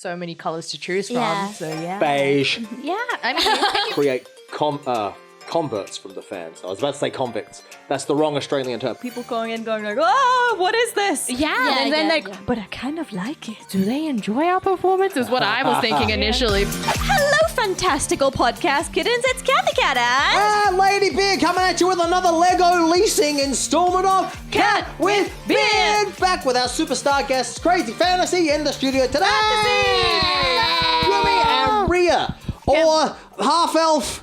so many colors to choose from. So yeah. Beige. Yeah. I mean, Create converts from the fans. I was about to say convicts. That's the wrong Australian term. People going in going like, oh, what is this? yeah. And then but I kind of like it. Do they enjoy our performance? Is what I was thinking initially. Hello, fantastical podcast kittens. It's Cathy Cat and... Ladybeard coming at you with another Lego leasing installment of Cat with Beard. Back with our superstar guests, Crazy Fantasy, in the studio today. GUMi and RiA, or half elf.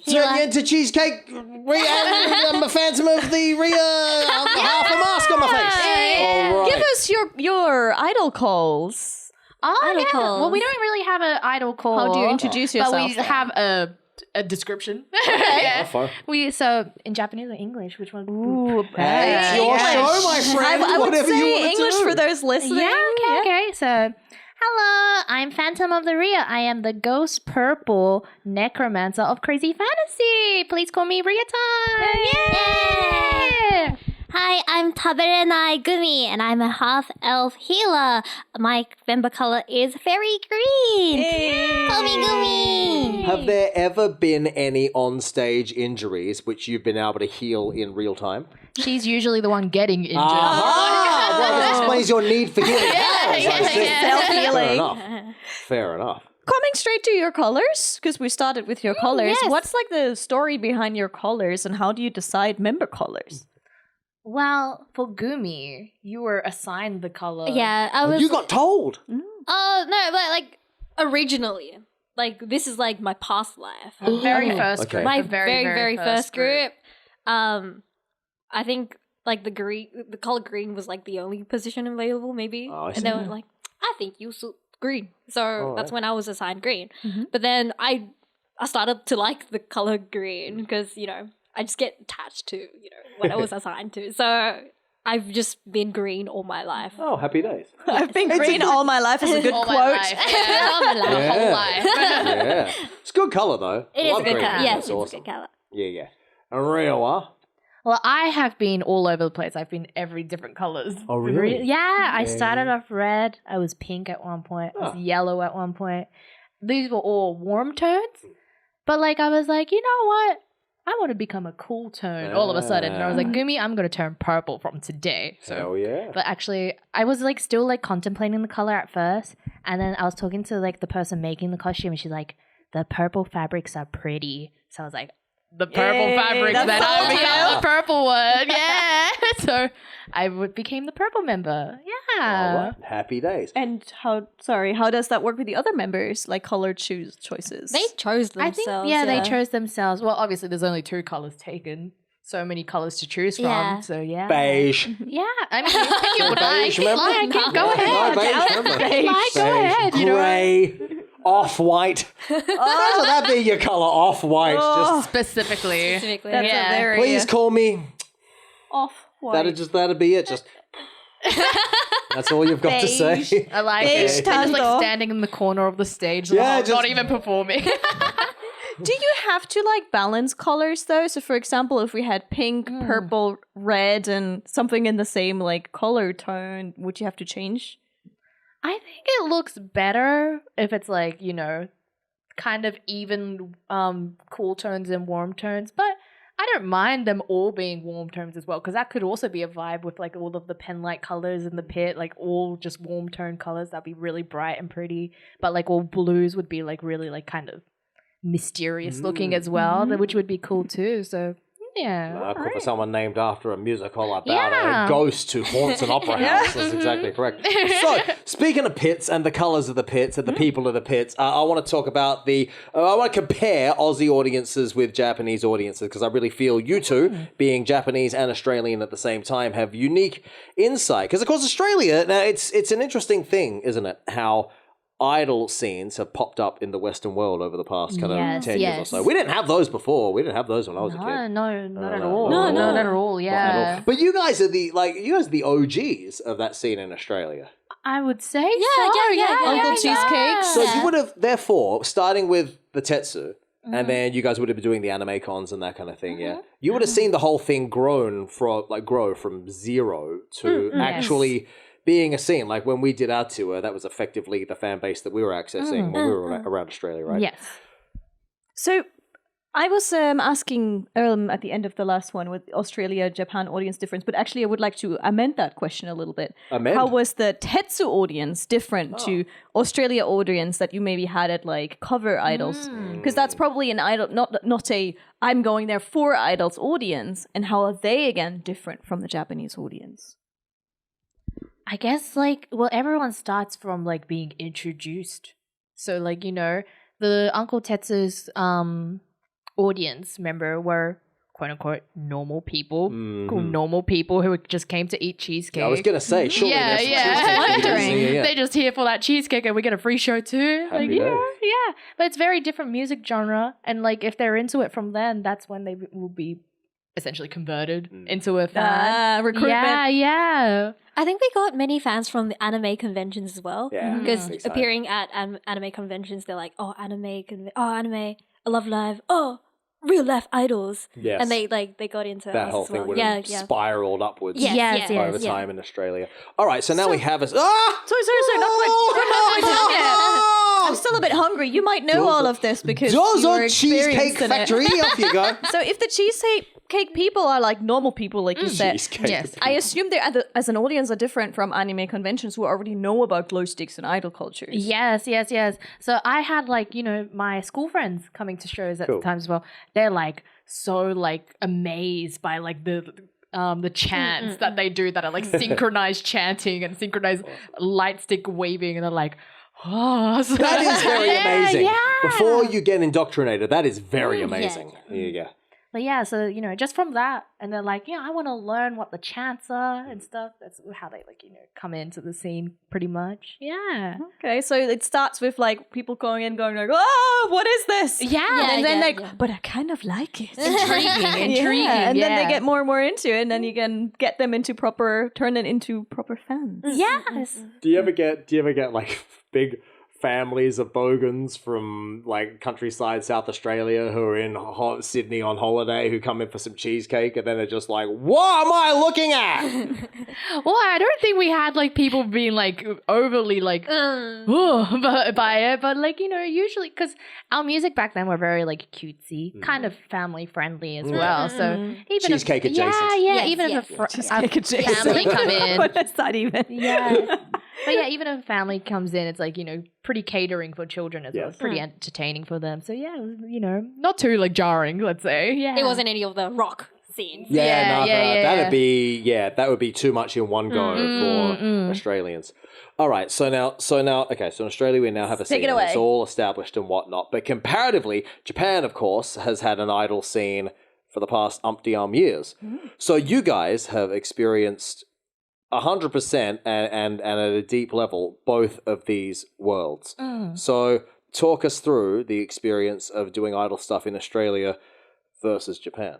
Into cheesecake, I'm a phantom of the RiA, half a mask on my face. Hey, All right. give us your idol calls. Oh, yeah. calls. Well, we don't really have an idol call. How do you introduce yourself? But we have a description. Oh, fine. So in Japanese or English, which one? Ooh, Hey, it's your show, my friend. I would Whatever you say want to English do. for those listening. Yeah, okay. So, hello, I'm Phantom of the RiA. I am the ghost purple necromancer of Crazy Fantasy. Please call me RiA time. Yeah. Hi, I'm Taberenai GUMi, and I'm a half-elf healer. My member color is fairy green. Call me GUMi. Have there ever been any on-stage injuries which you've been able to heal in real time? She's usually the one getting injured. Ah, well, this explains your need for healing. Self-healing. Fair enough. Fair enough. Coming straight to your colors, because we started with your colors. yes. What's like the story behind your colors, and how do you decide member colors? Well, for GUMi, you were assigned the color. Yeah, I was. You got told. Oh no, but like originally, like this is like my past life. The very first Okay. group. My the very first group. I think like the color green was like the only position available, maybe. Oh, I and see. they were like, I think you suit green. So Alright. that's when I was assigned green. But then I started to like the color green because I just get attached to what I was assigned to. So I've just been green all my life. Oh, happy days. I've been green all my life is a good All quote. my life. Yeah. All my life. The whole Yeah. life. Yeah. It's a good colour, though. It is Love a good green. color. Yes, That's it's awesome. a good color. Yeah. And RiA? Well, I have been all over the place. I've been every different colors. Oh, really? Yeah, I started off red. I was pink at one point. I was yellow at one point. These were all warm tones. But I was like, you know what? I want to become a cool tone all of a sudden. And I was like, GUMi, I'm going to turn purple from today. So, Hell yeah. but actually, I was still contemplating the color at first. And then I was talking to the person making the costume, and she's like, the purple fabrics are pretty. So I was like, the purple fabrics, that's then I all became you. the purple one. Yeah. So I became the purple member. Yeah. All right. Happy days. And how does that work with the other members, like color choices? They chose I themselves. think, they chose themselves. Well, obviously, there's only 2 colors taken. So many colors to choose from. Yeah. So, yeah. Beige. Yeah. I mean, if you would Beige, remember? go ahead. beige, remember? Go ahead. Grey. Off-white. Why should that be your colour? Off-white. Just Specifically. Specifically. That's Yeah. a very please call me. off-white. That'd be it. Just that's all you've got to say. I like Beige it. They're just tango. standing in the corner of the stage, Yeah, not just- even performing. Do you have to balance colors though? So for example, if we had pink, purple, red, and something in the same color tone, would you have to change? I think it looks better if it's kind of even cool tones and warm tones, but I don't mind them all being warm tones as well, because that could also be a vibe with all of the pen light colors in the pit, all just warm tone colors. That'd be really bright and pretty, but all blues would be really kind of mysterious looking as well, which would be cool too. So yeah. Cool for someone named after a musical about Yeah. a ghost who haunts an opera house. That's exactly correct. So, speaking of pits and the colours of the pits and the people of the pits, I want to talk about I want to compare Aussie audiences with Japanese audiences, because I really feel you two, being Japanese and Australian at the same time, have unique insight. Because, of course, Australia, now it's an interesting thing, isn't it? How idol scenes have popped up in the Western world over the past kind of 10 years or so. We didn't have those before. We didn't have those when I was a kid. No, not at no, all. no, Not at Not all. at Yeah. all. But you guys are the OGs of that scene in Australia. I would say yeah. Uncle Cheesecake. So you would have, therefore, starting with the Tetsu, and then you guys would have been doing the anime cons and that kind of thing, yeah? You would have seen the whole thing grow from 0 to actually being a scene. Like when we did our tour, that was effectively the fan base that we were accessing when we were around Australia, right? Yes. So I was asking at the end of the last one with Australia, Japan audience difference, but actually I would like to amend that question a little bit. Amend? How was the Tetsu audience different to Australia audience that you maybe had at like cover idols? Because that's probably an idol, not a I'm going there for idols audience. And how are they again different from the Japanese audience? I guess like everyone starts from like being introduced. So like, you know, the Uncle Tetsu's audience member were quote unquote normal people, normal people who just came to eat cheesecake. I was gonna say, surely Yeah, there's some yeah. cheesecake. They're just here for that cheesecake and we get a free show too. Happy Like, days. yeah. But it's very different music genre. And like if they're into it from then, that's when they will be essentially converted into a fan. Recruitment. Yeah. I think we got many fans from the anime conventions as well. Yeah, Because big time. appearing at anime conventions, they're like, oh, anime, I love live. Oh, real life idols. Yes. And they got into That us whole as thing well. would Yeah, have yeah. spiraled upwards Yes, over time in Australia. All right, so now we have us. Ah! Sorry, not quite done yet. I'm still a bit hungry. You might know all of this because you were Dozo Cheesecake experienced in it. Factory. Off you go. So if the cheesecake people are like normal people, like you said, Cheesecake. Yes. I assume they as an audience are different from anime conventions who already know about glow sticks and idol cultures. Yes. So I had like, you know, my school friends coming to shows at Cool. the time as well. They're like so like amazed by like the chants that they do that are like synchronized chanting and synchronized light stick waving, and they're like, oh, so That is very amazing. Yeah. Before you get indoctrinated, that is very amazing. There you go. But yeah, so you know, just from that, and they're like, yeah, I want to learn what the chants are and stuff. That's how they like, you know, come into the scene pretty much. Yeah. Okay, so it starts with like people going in, going like, "Oh, what is this?" Yeah. and then like, yeah. but I kind of like it. Intriguing. Yeah, and then they yeah. get more and more into it, and then you can get them into turn it into proper fans. Yes. Do you ever get like big families of bogans from like countryside South Australia who are in Sydney on holiday who come in for some cheesecake and then are just like, what am I looking at? Well, I don't think we had like people being like overly like by it, but like, you know, usually because our music back then were very like cutesy, kind of family friendly as well. So even Cheesecake if, adjacent. yeah, Yes, even yes, if a Cheesecake adjacent. family come in, What is that even? yeah. But yeah, even if a family comes in, it's like, you know, pretty catering for children as well. Yes. It's pretty entertaining for them. So yeah, it was, you know, not too like jarring, let's say. Yeah. It wasn't any of the rock scenes. Yeah, that would be too much in one go for Australians. All right, so now, okay, so in Australia we now have a scene. Take it away. It's all established and whatnot, but comparatively, Japan, of course, has had an idol scene for the past umpty years. So you guys have experienced 100% and at a deep level both of these worlds. So talk us through the experience of doing idol stuff in Australia versus Japan.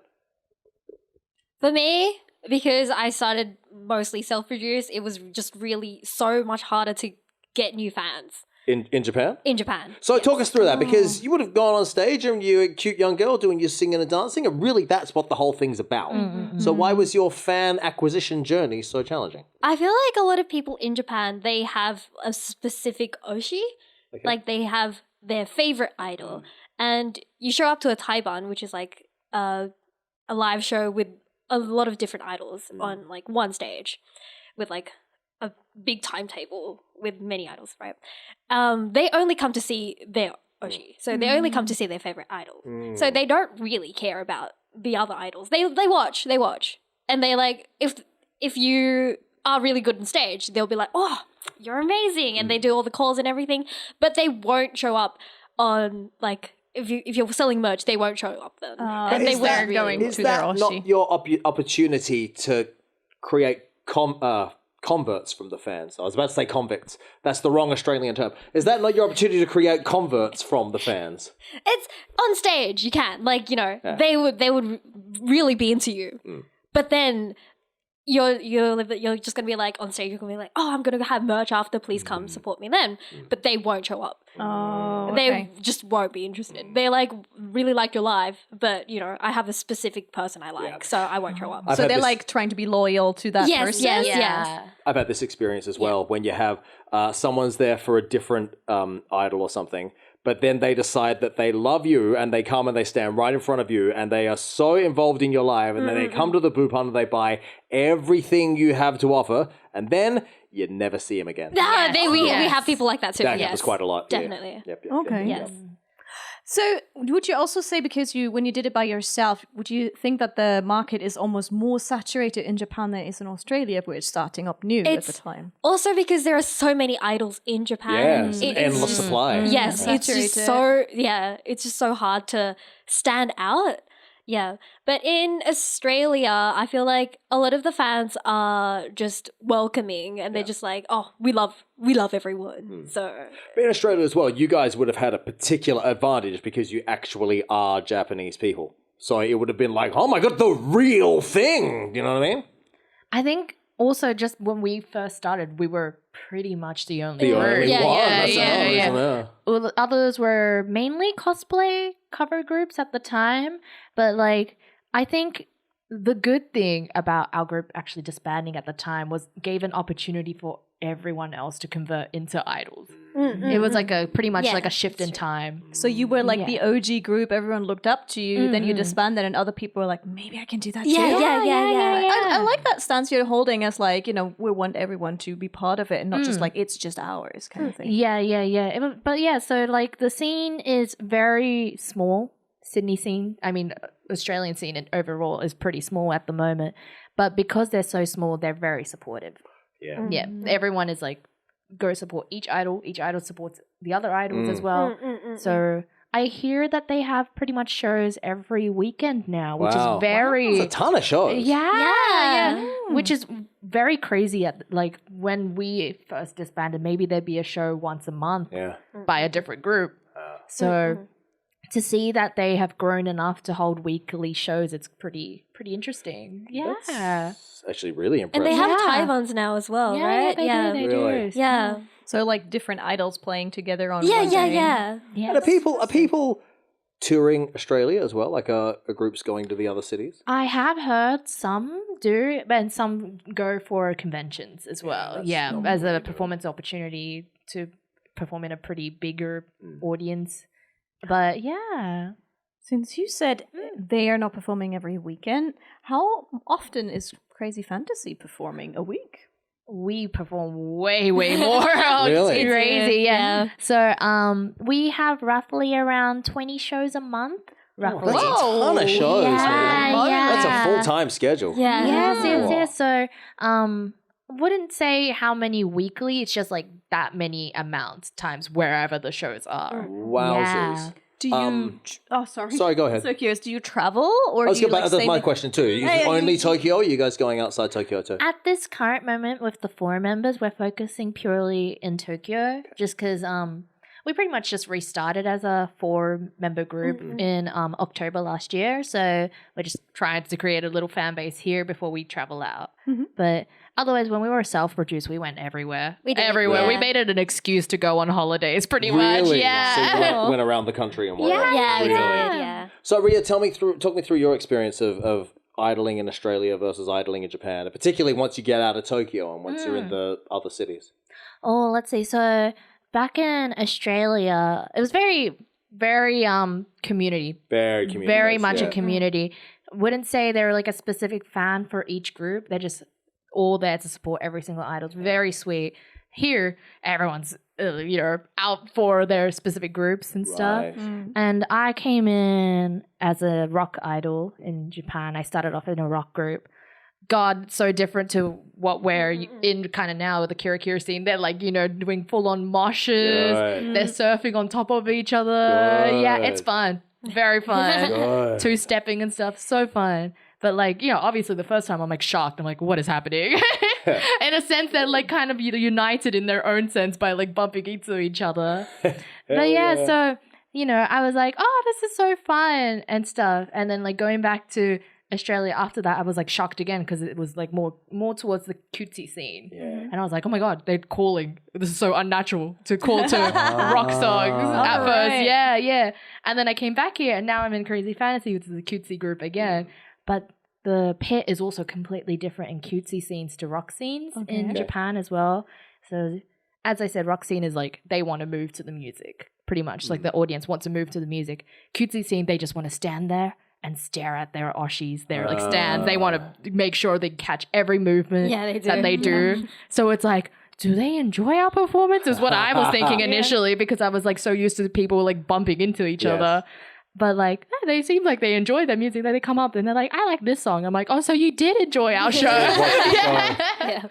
For me, because I started mostly self-produced, it was just really so much harder to get new fans In Japan? in Japan. So talk us through that, because you would have gone on stage and you're a cute young girl doing your singing and dancing, and really that's what the whole thing's about. So why was your fan acquisition journey so challenging? I feel like a lot of people in Japan, they have a specific oshi. Okay. Like they have their favorite idol. And you show up to a taiban, which is like a live show with a lot of different idols on like one stage with like a big timetable with many idols, right? They only come to see their oshi. So they only come to see their favorite idol. So they don't really care about the other idols. They watch. And they like, if you are really good on stage, they'll be like, oh, you're amazing. And they do all the calls and everything. But they won't show up on like, if you're selling merch, they won't show up then. And they Is won't that- really. going Is to their that oshi. not your opportunity to create converts from the fans? I was about to say convicts. That's the wrong Australian term. Is that not your opportunity to create converts from the fans? It's on stage, you can. Like, you know, they would really be into you. But then you're just gonna be like on stage. You're gonna be like, oh, I'm gonna have merch after. Please come support me then. But they won't show up. Oh, They just won't be interested. They like really like your live, but you know, I have a specific person I like, so I won't show up. I've So had they're this- like trying to be loyal to that Yes, person. yes, Yeah. yes. I've had this experience as well when you have someone's there for a different idol or something, but then they decide that they love you and they come and they stand right in front of you and they are so involved in your life and then they come to the booth and they buy everything you have to offer and then you never see them again. Yeah, we Yes. have people like that too. That yes. happens quite a lot. yeah. Definitely. Yep, Okay. Yes. So would you also say, because when you did it by yourself, would you think that the market is almost more saturated in Japan than it is in Australia, where it's starting up new at the time? Also because there are so many idols in Japan. Yes, It is endless supply. Yes, it's just Saturated. it's just so hard to stand out. Yeah. But in Australia, I feel like a lot of the fans are just welcoming and they're just like, oh, we love everyone. So But in Australia as well, you guys would have had a particular advantage because you actually are Japanese people. So it would have been like, oh my God, the real thing. Do you know what I mean? I think also just when we first started, we were pretty much the only The group. only Yeah, one. yeah, That's yeah, another yeah. reason there. Well, the others were mainly cosplay cover groups at the time, but like I think the good thing about our group actually disbanding at the time was gave an opportunity for everyone else to convert into idols. It was like a pretty much Yeah, like a shift that's in time. So you were like the OG group, everyone looked up to you, then you Mhm. disbanded and other people were like, maybe I can do that too. Yeah. I like that stance you're holding as like, we want everyone to be part of it and not just like, it's just ours kind of thing. Yeah. But yeah, so like the scene is very small. Sydney scene, I mean, Australian scene and overall is pretty small at the moment. But because they're so small, they're very supportive. Yeah. Yeah, everyone is like, go support each idol. Each idol supports the other idols as well. So I hear that they have pretty much shows every weekend now, which Wow. is very It's a ton of shows. yeah. Which is very crazy. At like when we first disbanded, maybe there'd be a show once a month Yeah. by a different group. So to see that they have grown enough to hold weekly shows, it's pretty interesting. Yeah. It's actually really And impressive. they have Yeah. Thai ones now as well, Yeah, right? they yeah. do. They Really? do. Yeah. So like different idols playing together on Yeah, one yeah, day. yeah. Yeah. And are people touring Australia as well? Like are groups going to the other cities? I have heard some do, and some go for conventions as well. that's Yeah, not as really a good. performance opportunity to perform in a pretty bigger audience. But yeah. Since you said they are not performing every weekend, how often is Crazy Fantasy performing a week? We perform way more. Really? It's crazy, yeah. Yeah. So we have roughly around 20 shows a month. Roughly. That's a ton of shows, Yeah, man. yeah. That's a full-time schedule. Yeah. Yes. So wouldn't say how many weekly, it's just like that many amounts times wherever the shows are. Wowzers. Do you? Um, Sorry. Sorry, go ahead. So curious. Do you travel or I was do you gonna, like that's stay my with- question too. Is Yeah, it yeah, only you- Tokyo? Or are you guys going outside Tokyo too? At this current moment with the 4 members, we're focusing purely in Tokyo just because we pretty much just restarted as a 4-member group in October last year. So we're just trying to create a little fan base here before we travel out. But otherwise, when we were self-produced, we went everywhere. We did, Everywhere. yeah. We made it an excuse to go on holidays pretty much. Really? Yeah. So you went around the country and whatnot. Yeah, we did, Really? yeah. So RiA, talk me through your experience of idling in Australia versus idling in Japan, and particularly once you get out of Tokyo and once you're in the other cities. Oh, let's see. So back in Australia, it was very community. Very community. Very based, much yeah. a community. Wouldn't say they're like a specific fan for each group. They're just all there to support every single idol. It's very sweet. Here, everyone's out for their specific groups and stuff. Right. And I came in as a rock idol in Japan. I started off in a rock group. God, so different to what we're in kind of now with the Kira Kira scene. They're like, doing full on moshes. Good. They're surfing on top of each other. Yeah, it's Good. fun. Very fun. Good. Two-stepping and stuff. So fun. But like, obviously the first time I'm like shocked. I'm like, what is happening? In a sense that like kind of united in their own sense by like bumping into each other. But yeah, so, I was like, oh, this is so fun and stuff. And then like going back to Australia, after that, I was like shocked again because it was like more towards the cutesy scene. Yeah. And I was like, oh my God, they're calling. This is so unnatural to call to rock songs at first. Right. Yeah, yeah. And then I came back here and now I'm in Crazy Fantasy, which is the cutesy group again. But the pit is also completely different in cutesy scenes to rock scenes in Japan as well. So as I said, rock scene is like they want to move to the music pretty much. Like the audience wants to move to the music. Cutesy scene, they just want to stand there and stare at their oshis, their like stands. They want to make sure they catch every movement that they do. So it's like, do they enjoy our performance? Is what I was thinking initially because I was like so used to people like bumping into each other. But like, they seem like they enjoy their music. They come up and they're like, I like this song. I'm like, oh, so you did enjoy our show. Yeah.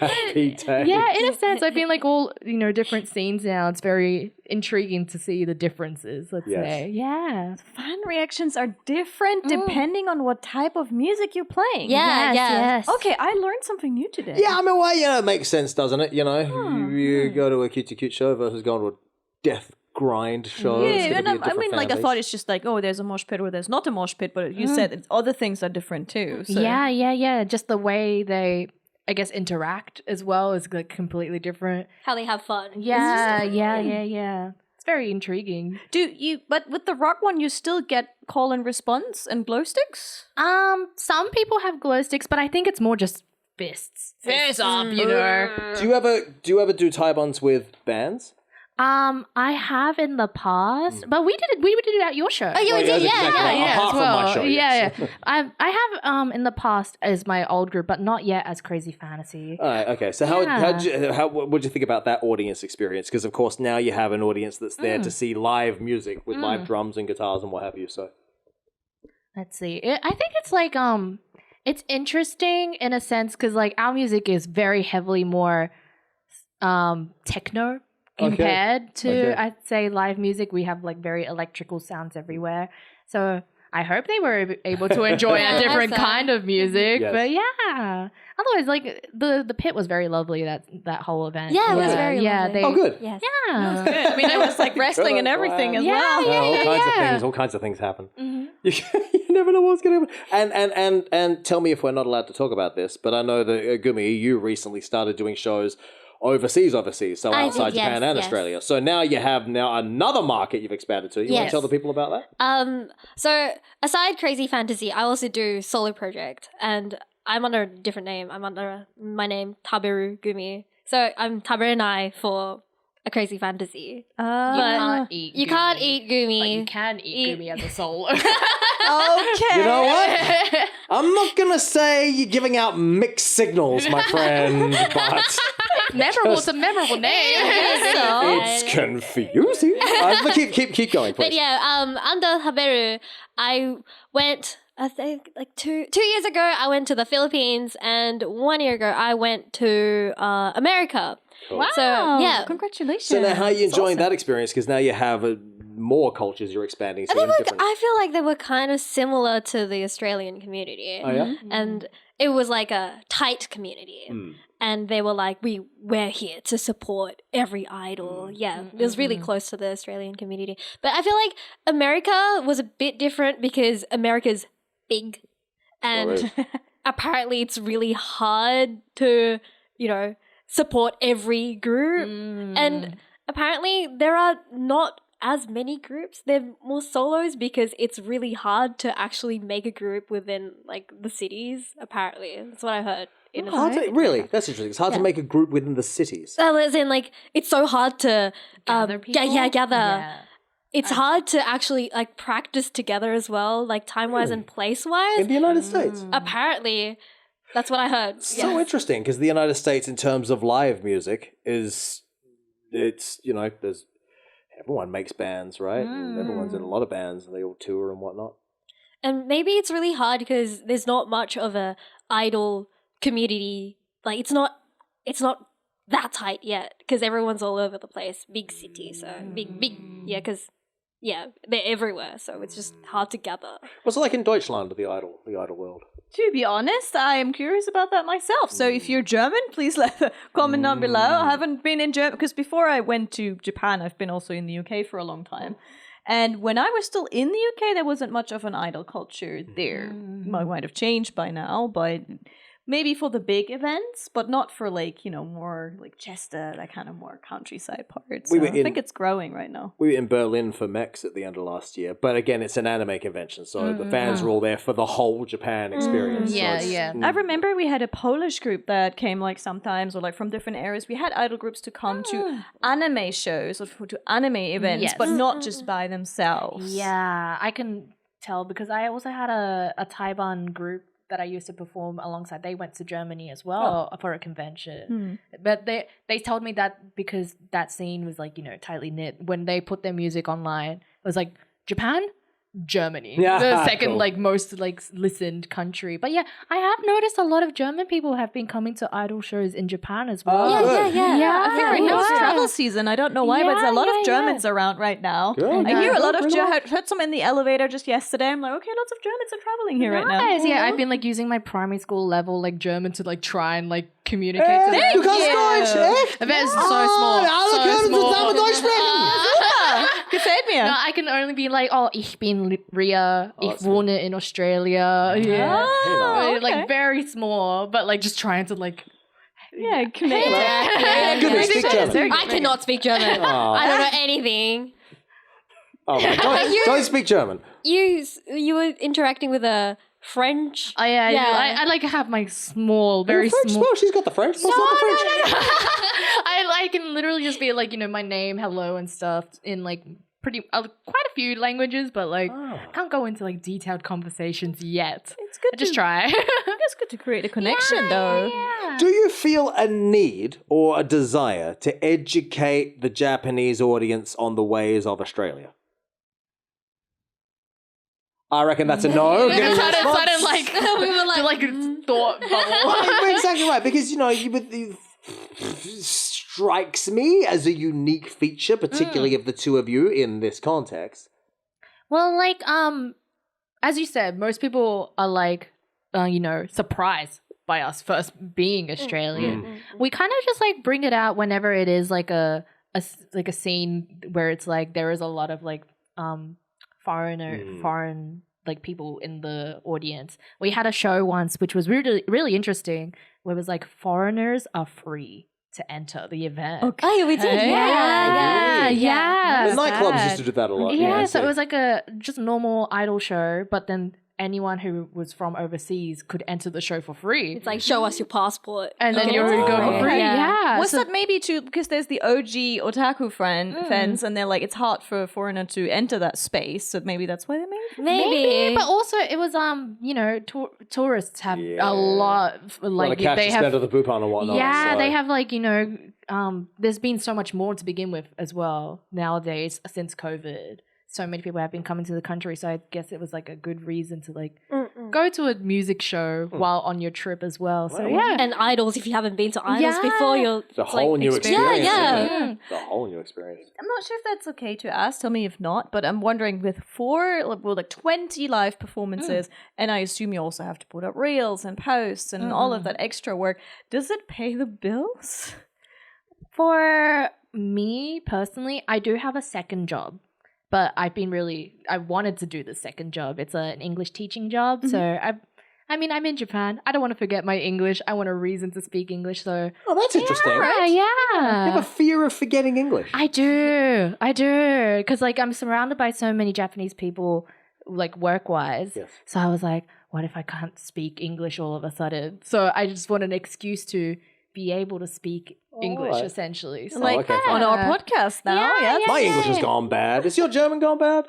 Happy day. Yeah, in a sense, I feel like all, different scenes now, it's very intriguing to see the differences, let's say. Yeah. Fan reactions are different depending on what type of music you're playing. Yes. Okay, I learned something new today. Yeah, I mean, well, it makes sense, doesn't it? You go to a cutesy cute show versus going to a death grind show. Yeah, and I mean, like, I thought it's just like, oh, there's a mosh pit or there's not a mosh pit, but you said other things are different too. So. Yeah. Just the way they, I guess, interact as well is like completely different. How they have fun. Yeah. It's very intriguing. But with the rock one, you still get call and response and glow sticks? Some people have glow sticks, but I think it's more just fists. Fist up, Do you ever do tie-ons with bands? I have in the past, but we did it at your show. Oh, yeah, we did. Yeah. Apart as from well. my show, yes. Yeah. I have in the past as my old group, but not yet as Crazy Fantasy. All right, okay. So what would you think about that audience experience? Because of course now you have an audience that's there to see live music with live drums and guitars and what have you. So let's see. I think it's like it's interesting in a sense because like our music is very heavily more techno. Compared to, I'd say, live music, we have like very electrical sounds everywhere. So I hope they were able to enjoy a different kind of music. Yes. But yeah, otherwise, like the pit was very lovely. That whole event. Yeah, it was very lovely. oh, good. Yes. Yeah. Good. I mean, there was like wrestling and everything as well. All kinds of things happen. You never know what's going to happen. And tell me if we're not allowed to talk about this, but I know that GUMi, you recently started doing shows overseas, so outside Japan and Australia. So now you have another market you've expanded to. You want to tell the people about that? So aside Crazy Fantasy, I also do solo project, and I'm under a different name. I'm under my name Taberu GUMi. So I'm Taberu Nai for a Crazy Fantasy. You can't eat. You can't eat GUMi. But you can eat GUMi as a solo. Okay. You know what? I'm not going to say you're giving out mixed signals, my friend, but... Memorable. It's a memorable name. It's confusing. Keep going, please. But yeah, under Haberu, I went, I think, like two years ago, I went to the Philippines, and 1 year ago, I went to America. Cool. Wow. So, yeah. Congratulations. So now how are you enjoying that experience? Because now you have more cultures you're expanding to. I feel like they were kind of similar to the Australian community. Oh, yeah? And it was like a tight community. And they were like, we're here to support every idol. Yeah, it was really close to the Australian community. But I feel like America was a bit different because America's big. And apparently it's really hard to, support every group. And apparently there are not as many groups. They're more solos because it's really hard to actually make a group within like the cities, apparently. That's what I heard. Really? That's interesting. It's hard to make a group within the cities. As in, like, it's so hard to gather people. gather. Yeah. It's hard to actually like practice together as well, like time-wise and place-wise. In the United States? Apparently, that's what I heard. So interesting, because the United States, in terms of live music, there's everyone makes bands, right? And everyone's in a lot of bands, and they all tour and whatnot. And maybe it's really hard because there's not much of a idol community. Like it's not that tight yet because everyone's all over the place. Big city, so big, because they're everywhere. So it's just hard to gather. What's it like in Deutschland, the idol world? To be honest, I am curious about that myself. So if you're German, please let a comment down below. I haven't been in Germany because before I went to Japan, I've been also in the UK for a long time. And when I was still in the UK, there wasn't much of an idol culture there. Might have changed by now, but maybe for the big events, but not for like, more like Chester, that kind of more countryside part. So I think it's growing right now. We were in Berlin for Mex at the end of last year, but again, it's an anime convention, so the fans were all there for the whole Japan experience. I remember we had a Polish group that came like sometimes, or like from different areas. We had idol groups to come to anime shows or to anime events, but not just by themselves. Yeah, I can tell because I also had a Taiwan group that I used to perform alongside. They went to Germany as well for a convention. But they told me that because that scene was like, tightly knit, when they put their music online, it was like Japan, Germany. Yeah, the second cool. most listened country. But yeah, I have noticed a lot of German people have been coming to idol shows in Japan as well. Yeah. I think right now it's Yeah. travel season. I don't know why, but there's a lot of Germans around right now. Good. I hear a lot of Good. I heard some in the elevator just yesterday. I'm like, okay, lots of Germans are traveling here right now. Nice. Yeah, I've been like using my primary school level like German to like try and like communicate to them. Du kannst Deutsch, echt? That is so small. Alle So können small. zusammen Deutsch sprechen. Gefällt mir. No, I can only be like, oh, ich bin RiA, ich wohne in Australia. Yeah. Oh, Like okay. very small, but like just trying to like. Yeah, connect. Good, speak German. I cannot speak German. I don't know anything. Oh, man. Don't speak German. You were interacting with a French. Oh yeah, Yeah. I like have my small, very French small. well, she's got the French. What's not the French? I can literally just be like, my name, hello, and stuff in like quite a few languages, but like I can't go into like detailed conversations yet. It's good I just to try. It's good to create a connection though. Do you feel a need or a desire to educate the Japanese audience on the ways of Australia? I reckon that's a no. Getting a response. Sudden like we were like thought bubble. You're exactly right, because you strikes me as a unique feature, particularly of the two of you in this context. Well, like as you said, most people are like surprised by us first being Australian. We kind of just like bring it out whenever it is like a scene where it's like there is a lot of like foreign like people in the audience. We had a show once which was really, really interesting where it was like foreigners are free to enter the event. Okay. Oh, we did. Yeah. The nightclubs used to do that a lot. Yeah, I so see. it was like a just normal idol show, but then anyone who was from overseas could enter the show for free. It's like, show us your passport. And then Okay. you would go for free. Okay. Yeah. Was so- that maybe too because there's the OG otaku fans and they're like it's hard for a foreigner to enter that space, so maybe that's why they made it? Maybe, but also it was tourists have a lot A lot of like cash they to spend have on the Bupan and whatnot. yeah so. they have like there's been so much more to begin with as well nowadays since COVID. So many people have been coming to the country, so I guess it was like a good reason to like go to a music show while on your trip as well. So yeah, And idols, if you haven't been to idols before, It's a whole new experience. Yeah. isn't it? It's a whole new experience. I'm not sure if that's okay to ask. Tell me if not. But I'm wondering with 20 live performances, and I assume you also have to put up reels and posts and all of that extra work. Does it pay the bills? for me personally, I do have a second job. But I wanted to do the second job. It's an English teaching job. So I'm in Japan. I don't want to forget my English. I want a reason to speak English. So Oh, that's interesting. yeah. You have a fear of forgetting English. I do. Because like I'm surrounded by so many Japanese people like work-wise. Yes. So I was like, what if I can't speak English all of a sudden? So I just want an excuse to be able to speak English right. essentially. So Like okay, fine. on our podcast now, yeah. My English has gone bad. Is your German gone bad?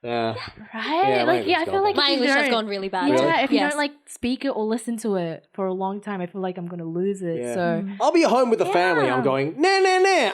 Yeah. right? Yeah, my like I English feel gone like My if you English has don't- gone really bad. Yeah, if you Yes. don't like speak it or listen to it for a long time, I feel like I'm gonna lose it. Yeah. So I'll be at home with the family. I'm going, nah,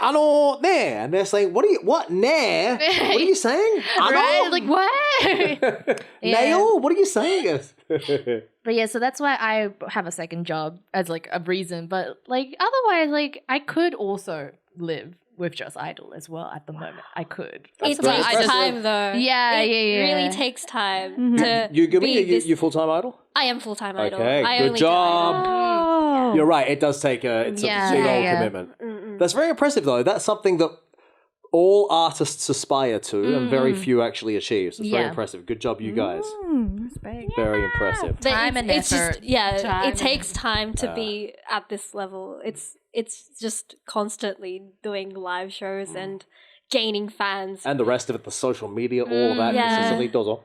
ano, nah. And they're saying, what, nah? What are you saying? Ano? right, like what? Nail? What are you saying? But yeah, so that's why I have a second job as like a reason. But like otherwise, like I could also live with just idol as well at the moment. I could. It very takes impressive. time though. Yeah, It yeah. really takes time to You GUMi? be this. You full-time idol? I am full-time idol. Okay, I good only do job. idol. Oh. You're right. It does take it's Yeah, a big old yeah. commitment. That's very impressive, though. That's something that all artists aspire to and very few actually achieve. So it's very Yeah. impressive. Good job, you guys. Respect. Very impressive. But Time and effort. It takes time to be at this level. It's just constantly doing live shows and gaining fans. And the rest of it, the social media, all of that consistently does all.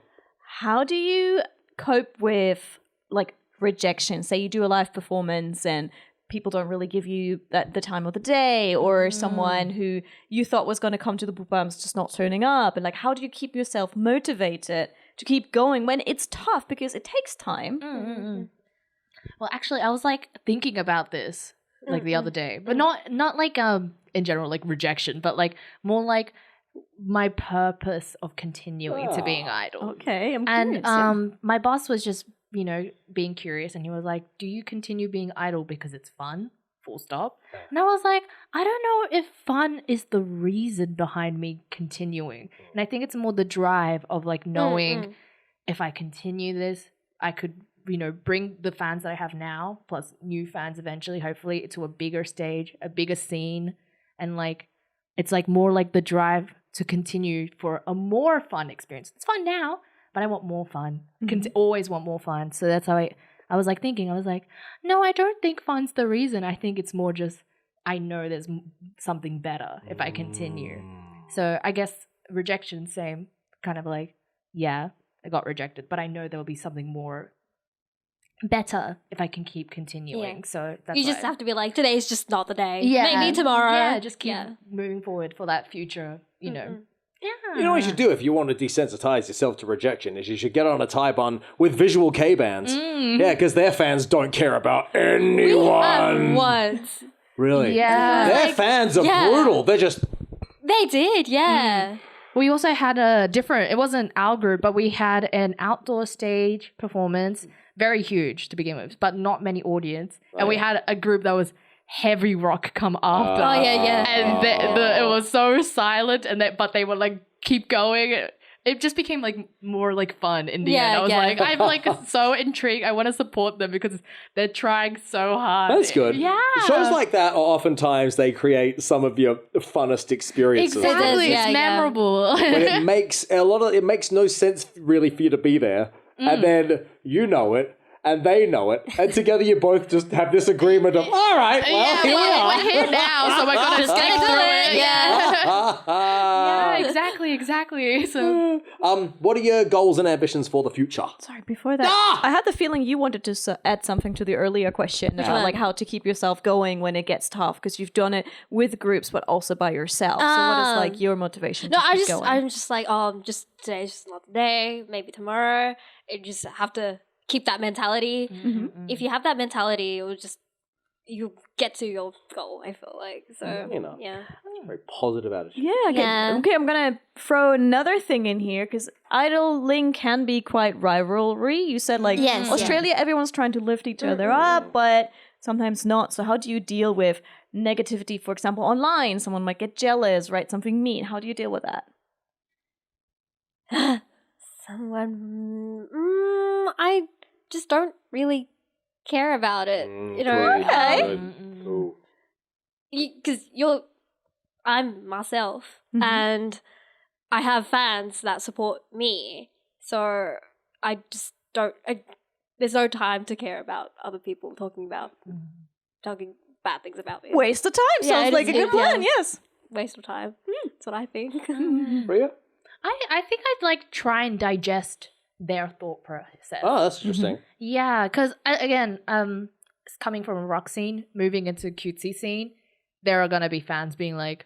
How do you cope with like rejection? Say you do a live performance and people don't really give you the time of the day, or someone who you thought was going to come to the performance just not turning up, and like how do you keep yourself motivated to keep going when it's tough because it takes time? Well, actually, I was like thinking about this like the other day, but not like in general like rejection, but like more like my purpose of continuing to being idle. Okay, I'm And curious. Yeah. my boss was just, you know, being curious, and he was like, "Do you continue being idle because it's fun?" Full stop. And I was like, I don't know if fun is the reason behind me continuing. And I think it's more the drive of like knowing if I continue this, I could, you know, bring the fans that I have now plus new fans eventually, hopefully, to a bigger stage, a bigger scene. And like, it's like more like the drive to continue for a more fun experience. It's fun now, but I want more fun. Always want more fun. So that's how I was like thinking. I was like, no, I don't think fun's the reason. I think it's more just I know there's something better if I continue. So I guess rejection, same. Kind of like, yeah, I got rejected, but I know there will be something more better if I can keep continuing. Yeah. So that's You just have to be like, today's just not the day. Yeah. Maybe tomorrow. Yeah, just keep moving forward for that future, you know. Yeah. You know what you should do if you want to desensitize yourself to rejection is you should get on a tie bun with visual K bands. Yeah, because their fans don't care about anyone. Once. Really? Yeah. Their fans are brutal. They're just... They did, yeah. We also had a different, it wasn't our group, but we had an outdoor stage performance, very huge to begin with, but not many audience. And we had a group that was heavy rock come after. Oh, yeah. And it was so silent, and but they would like keep going. It just became like more like fun in the end. I was like, I'm like so intrigued. I want to support them because they're trying so hard. That's good. Yeah. Shows like that are oftentimes they create some of your funnest experiences. Exactly. Yeah, it's yeah. memorable. When it makes it makes no sense really for you to be there, and then you know it. And they know it, and together you both just have this agreement of, all right, well, here we are. We're here now, so we're gonna Just stick gotta do through it. it. Yeah, exactly. So, what are your goals and ambitions for the future? Sorry, before that, I had the feeling you wanted to add something to the earlier question about like how to keep yourself going when it gets tough, because you've done it with groups but also by yourself. So what is like your motivation to keep going? I'm just like, just today's just not the day. Maybe tomorrow. You just have to keep that mentality. If you have that mentality, it will just you get to your goal. I feel like so. You know. Yeah. Very positive attitude. Yeah. Okay, I'm gonna throw another thing in here because idling can be quite rivalry. You said like Yes, Australia, everyone's trying to lift each other up, but sometimes not. So how do you deal with negativity? For example, online, someone might get jealous, write something mean. How do you deal with that? I just don't really care about it. You know, Okay. because I'm myself, and I have fans that support me. So I just don't. There's no time to care about other people talking bad things about me. Waste of time. Yeah, Sounds it like is- a good plan. yeah. Yes. Waste of time. That's what I think. Rhea? I think I'd like try and digest their thought process. Oh, that's interesting. Yeah, because again, coming from a rock scene, moving into cutesy scene, there are gonna be fans being like,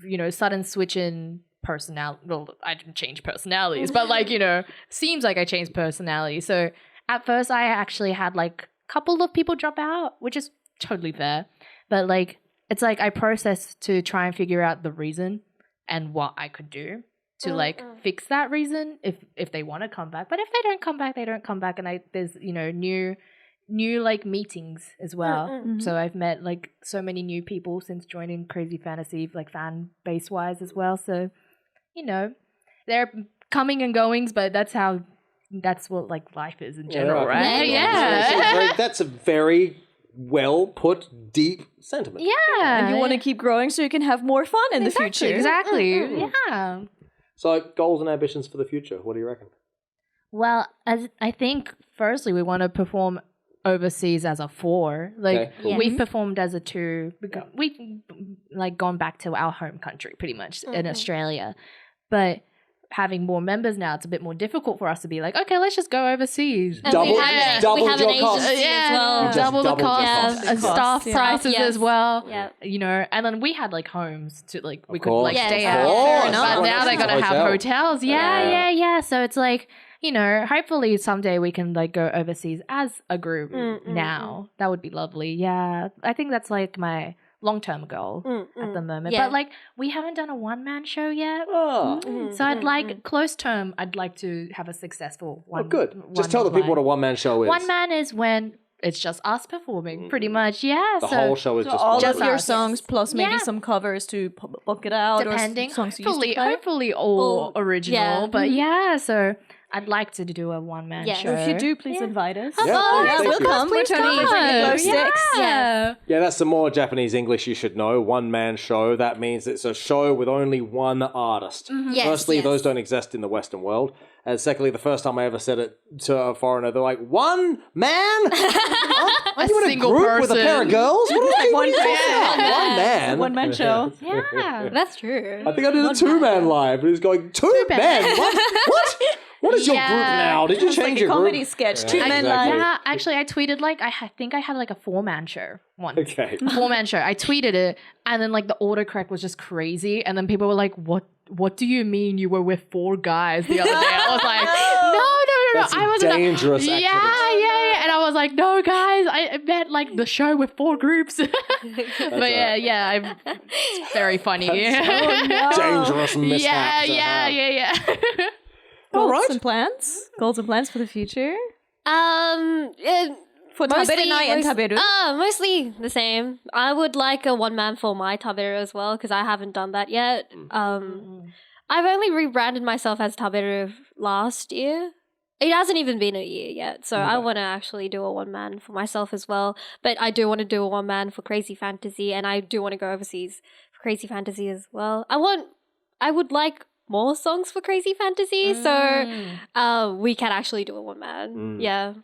you know, sudden switch in personality. Well, I didn't change personalities, but like, you know, seems like I changed personality. So at first, I actually had like a couple of people drop out, which is totally fair. But like, it's like I processed to try and figure out the reason and what I could do to like fix that reason if they want to come back. But if they don't come back, they don't come back. And there's, you know, new like meetings as well. So I've met like so many new people since joining Crazy Fantasy, like fan base wise as well. So, you know, they're coming and goings, but that's what like life is in general, right? That's a very well put, deep sentiment. Yeah. And you want to keep growing so you can have more fun in the future. Exactly. Yeah. So, goals and ambitions for the future. What do you reckon? Well, as I think, firstly, we want to perform overseas as a 4. Like, Okay, cool. we've performed as a 2. We've, like, gone back to our home country, pretty much, in Australia. But having more members now, it's a bit more difficult for us to be like, okay, let's just go overseas. And Double- we have double an your cost. agency as well. Just double the doubled your cost, cost. and staff Yeah. prices Yes. as well. Yeah. You know, and then we had like homes to like we Of could like course. stay Yes. at. Of course. But Everyone now else they're has a gonna have hotel. hotels. Yeah. Yeah. So it's like, you know, hopefully someday we can like go overseas as a group. Now that would be lovely. Yeah, I think that's like my long-term goal at the moment. Yeah. But like we haven't done a one-man show yet. Oh, So I'd like close term. I'd like to have a successful one. good. Just one tell the people what a live. one-man show is. One man is when it's just us performing, pretty much. Yeah. The so whole show is So just all one of Just man. your us. songs plus maybe Yeah. some covers to book it out depending, or songs you used to play. hopefully all original. yeah. But yeah, so I'd like to do a one-man Yeah. show. If you do, please invite us. Yeah, Oh, please, yeah, thank we'll you. come. We're turning into glow sticks. Yeah. Yeah, that's some more Japanese English you should know. One-man show. That means it's a show with only one artist. Yes, Firstly, yes. those don't exist in the Western world. And secondly, the first time I ever said it to a foreigner, they're like, "One man? Are you in a single group with a pair of person. girls? What are you one talking man. about? One man? One man show. Yeah. That's true. I think I did a two-man live. And he's going, two men? What? What is your group Yeah. now? Did you It's like change a your comedy group? sketch. Yeah, Two men exactly. live. Yeah, actually, I tweeted like think I had like a 4-man show once. Okay. 4-man show. I tweeted it, and then like the autocorrect was just crazy, and then people were like, What do you mean you were with 4 guys the other day?" I was like, No. That's I wasn't. dangerous Yeah, activity. yeah. And I was like, "No, guys, I meant like the show with 4 groups." But yeah, it's very funny. Dangerous mishap. Yeah. All Goals right. and plans? Goals and plans for the future? For Mostly- Taberenai and Taberu? Mostly the same. I would like a one man for my Taberu as well because I haven't done that yet. I've only rebranded myself as Taberu last year. It hasn't even been a year yet, so I want to actually do a one man for myself as well. But I do want to do a one man for Crazy Fantasy, and I do want to go overseas for Crazy Fantasy as well. I would like more songs for Crazy Fantasy, so we can actually do a one man. Yeah.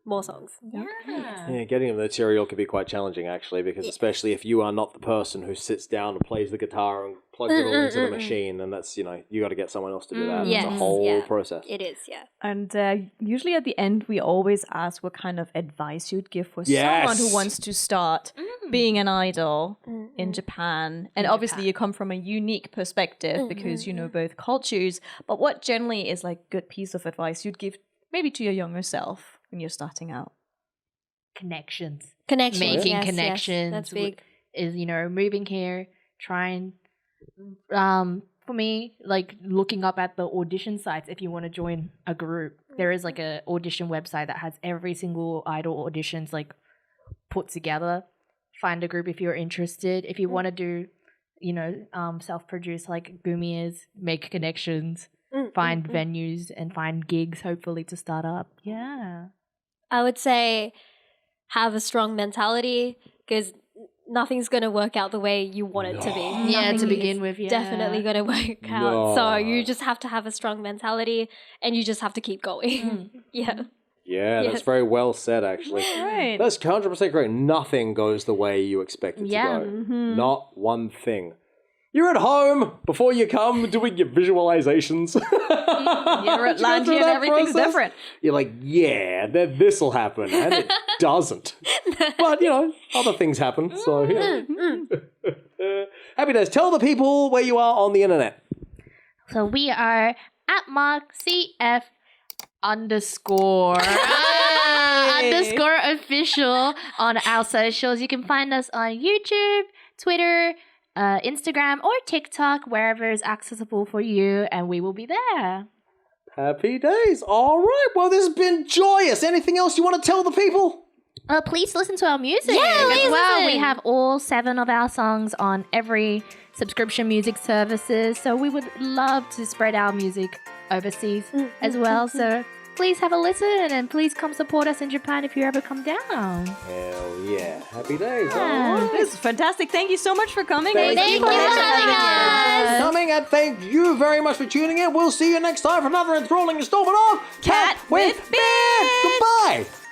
More songs. Yeah, getting the material can be quite challenging actually, because especially if you are not the person who sits down and plays the guitar and plugs it all into the machine, and that's, you got to get someone else to do that. It's a Yes, whole yeah. process. It is, yeah. And usually at the end, we always ask what kind of advice you'd give for Yes. someone who wants to start being an idol in Japan. And obviously, you come from a unique perspective because you know both cultures. But what generally is like good piece of advice you'd give maybe to your younger self when you're starting out? Connections. Connections. Making yes, connections. Yes, that's big. Is, moving here, trying for me, like looking up at the audition sites if you want to join a group. There is like a audition website that has every single idol auditions like put together. Find a group if you're interested. If you want to do, self-produce like GUMi is, make connections, find venues and find gigs hopefully to start up. Yeah. I would say have a strong mentality because nothing's going to work out the way you want it to be. Yeah, to Nothing begin is with, yeah. definitely going to work out. So you just have to have a strong mentality and you just have to keep going. Yeah. Yeah, that's very well said actually. Right. That's 100% correct. Nothing goes the way you expect it Yeah. to go. Not one thing. You're at home before you come doing your visualizations. You're at Did you go Landy through and that everything's process? different. You're like, yeah, then this'll happen. And it doesn't. But, other things happen. So, Happy days. Tell the people where you are on the internet. So we are at MarkCF _ official on our socials. You can find us on YouTube, Twitter, Instagram, or TikTok, wherever is accessible for you, and we will be there. Happy days. All right. Well, this has been joyous. Anything else you want to tell the people? Please listen to our music Yeah, as well. listen. We have all 7 of our songs on every subscription music services, so we would love to spread our music overseas as well. So please have a listen and please come support us in Japan if you ever come down. Hell yeah. Happy days. This is fantastic. Thank you so much for coming. Thank It was you a pleasure for having you. Coming, and thank you very much for tuning in. We'll see you next time for another enthralling installment of Cat with Beard. Goodbye.